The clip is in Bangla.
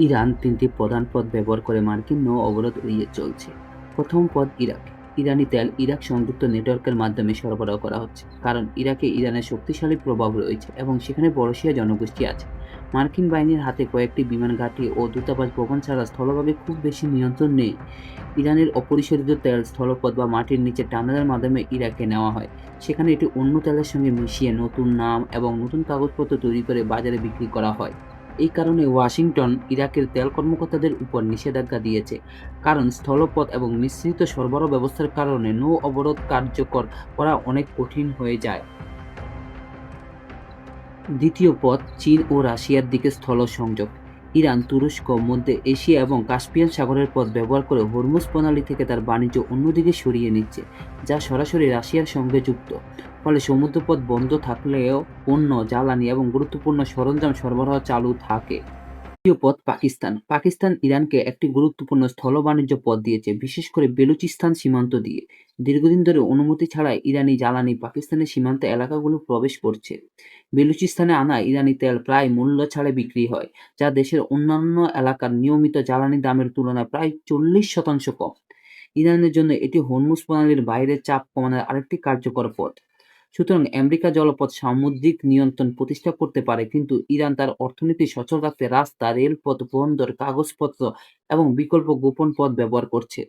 ইরান ৩টি প্রধান পথ ব্যবহার করে মার্কিন নৌ অবরোধ এড়িয়ে চলছে। প্রথম পথ ইরাক। ইরানি তেল ইরাক সংযুক্ত নেটওয়ার্কের মাধ্যমে সরবরাহ করা হচ্ছে, কারণ ইরাকে ইরানের শক্তিশালী প্রভাব রয়েছে এবং সেখানে বড় জনগোষ্ঠী আছে। মার্কিন বাহিনীর হাতে কয়েকটি বিমান ঘাঁটি ও দূতাবাস ভবন ছাড়া স্থলভাবে খুব বেশি নিয়ন্ত্রণ নেই। ইরানের অপরিশোধিত তেল স্থলপথ বা মাটির নিচে টানেলের মাধ্যমে ইরাকে নেওয়া হয়। সেখানে এটি অন্য তেলের সঙ্গে মিশিয়ে নতুন নাম এবং নতুন কাগজপত্র তৈরি করে বাজারে বিক্রি করা হয়। এই কারণে ওয়াশিংটন ইরাকের তেল কর্মকর্তাদের উপর নিষেধাজ্ঞা দিয়েছে, কারণ স্থলপথ এবং মিশ্রিত সরবরাহ ব্যবস্থার কারণে নৌ অবরোধ কার্যকর করা অনেক কঠিন হয়ে যায়। দ্বিতীয় পথ চীন ও রাশিয়ার দিকে স্থল সংযোগ। ইরান তুরস্ক, মধ্য এশিয়া এবং কাস্পিয়ান সাগরের পথ ব্যবহার করে হরমুজ প্রণালী থেকে তার বাণিজ্য অন্যদিকে সরিয়ে নিচ্ছে, যা সরাসরি রাশিয়ার সঙ্গে যুক্ত। ফলে সমুদ্রপথ বন্ধ থাকলেও পণ্য, জ্বালানি এবং গুরুত্বপূর্ণ সরঞ্জাম সরবরাহ চালু থাকে। তৃতীয় পথ পাকিস্তান। পাকিস্তান ইরানকে একটি গুরুত্বপূর্ণ স্থল বাণিজ্য পথ দিয়েছে, বিশেষ করে বেলুচিস্তান সীমান্ত দিয়ে। দীর্ঘদিন ধরে অনুমতি ছাড়াই ইরানি জ্বালানি পাকিস্তানের সীমান্ত এলাকাগুলো প্রবেশ করছে। বেলুচিস্তানে আনা ইরানি তেল প্রায় মূল্য ছাড়ে বিক্রি হয়, যা দেশের অন্যান্য এলাকার নিয়মিত জ্বালানি দামের তুলনায় প্রায় 40% কম। ইরানের জন্য এটি হরমুজ প্রণালীর বাইরে চাপ কমানোর আরেকটি কার্যকর পথ। সুতরাং আমেরিকা জলপথ সামুদ্রিক নিয়ন্ত্রণ প্রতিষ্ঠা করতে পারে, কিন্তু ইরান তার অর্থনীতি সচল রাখতে রাস্তা, রেলপথ, বন্দর, কাগজপত্র এবং বিকল্প গোপন পথ ব্যবহার করছে।